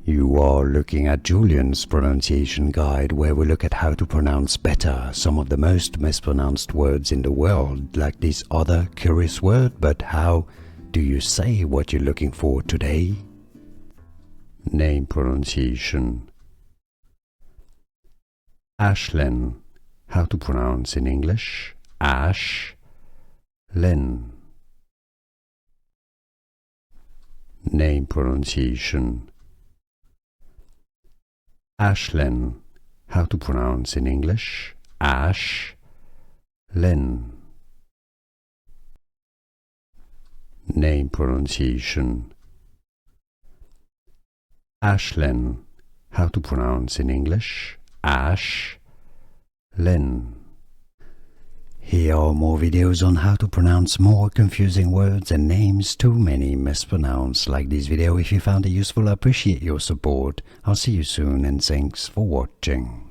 You are looking at Julian's pronunciation guide, where we look at how to pronounce better some of the most mispronounced words in the world, like this other curious word. But how do you say what you're looking for today? Name pronunciation. Ashlin. How to pronounce in English? Ashlin. Name pronunciation. Ashlin. How to pronounce in English? Ashlin. Name pronunciation. Ashlin. How to pronounce in English? Ashlin. Here are more videos on how to pronounce more confusing words and names too many mispronounced. Like this video if you found it useful. I appreciate your support. I'll see you soon and thanks for watching.